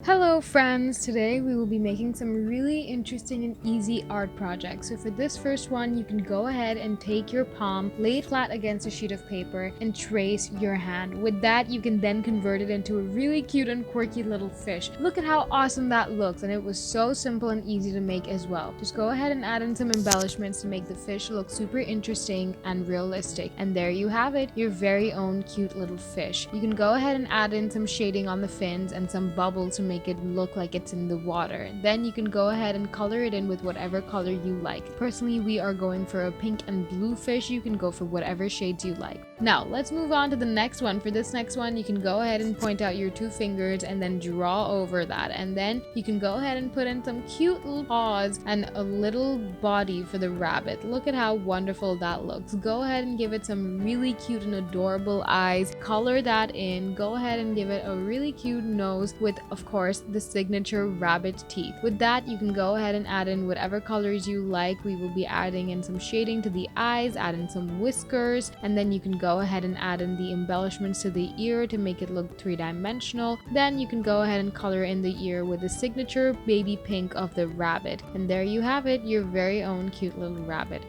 Hello friends! Today we will be making some really interesting and easy art projects. So for this first one, you can go ahead and take your palm, lay it flat against a sheet of paper and trace your hand. With that, you can then convert it into a really cute and quirky little fish. Look at how awesome that looks, and it was so simple and easy to make as well. Just go ahead and add in some embellishments to make the fish look super interesting and realistic. And there you have it, your very own cute little fish. You can go ahead and add in some shading on the fins and some bubbles to make it look like it's in the water. Then you can go ahead and color it in with whatever color you like. Personally, we are going for a pink and blue fish. You can go for whatever shades you like. Now let's move on to the next one. For this next one, you can go ahead and point out your two fingers and then draw over that, and then you can go ahead and put in some cute little paws and a little body for the rabbit. Look at how wonderful that looks. Go ahead and give it some really cute and adorable eyes. Color that in. Go ahead and give it a really cute nose with, of course, the signature rabbit teeth. With that, you can go ahead and add in whatever colors you like. We will be adding in some shading to the eyes, add in some whiskers, and then you can go ahead and add in the embellishments to the ear to make it look three-dimensional. Then you can go ahead and color in the ear with the signature baby pink of the rabbit. And there you have it, your very own cute little rabbit.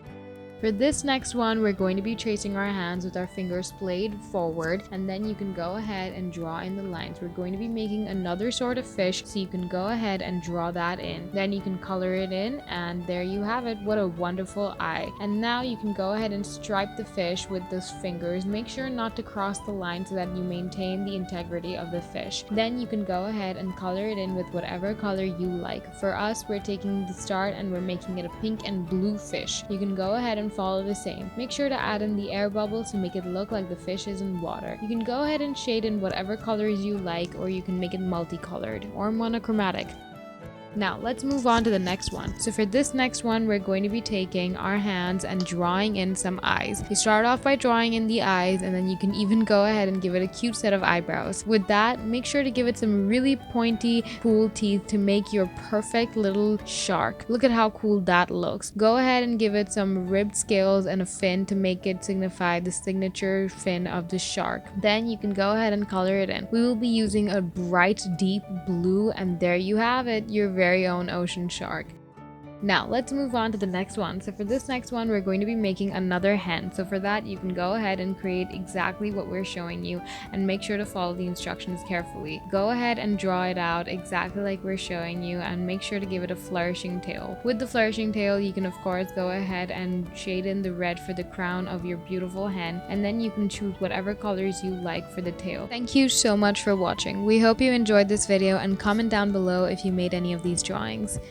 For this next one, we're going to be tracing our hands with our fingers splayed forward, and then you can go ahead and draw in the lines. We're going to be making another sort of fish, so you can go ahead and draw that in. Then you can color it in, and there you have it. What a wonderful eye. And now you can go ahead and stripe the fish with those fingers. Make sure not to cross the line so that you maintain the integrity of the fish. Then you can go ahead and color it in with whatever color you like. For us, we're taking the start and we're making it a pink and blue fish. You can go ahead and follow the same. Make sure to add in the air bubbles to make it look like the fish is in water. You can go ahead and shade in whatever colors you like, or you can make it multicolored or monochromatic. Now let's move on to the next one. So for this next one, we're going to be taking our hands and drawing in some eyes. You start off by drawing in the eyes, and then you can even go ahead and give it a cute set of eyebrows. With that, make sure to give it some really pointy, cool teeth to make your perfect little shark. Look at how cool that looks. Go ahead and give it some ribbed scales and a fin to make it signify the signature fin of the shark. Then you can go ahead and color it in. We will be using a bright, deep blue, and there you have it, your very own ocean shark. Now let's move on to the next one. So for this next one, we're going to be making another hen. So for that, you can go ahead and create exactly what we're showing you, and make sure to follow the instructions carefully. Go ahead and draw it out exactly like we're showing you, and make sure to give it a flourishing tail. With the flourishing tail, you can of course go ahead and shade in the red for the crown of your beautiful hen, and then you can choose whatever colors you like for the tail. Thank you so much for watching. We hope you enjoyed this video, and comment down below if you made any of these drawings.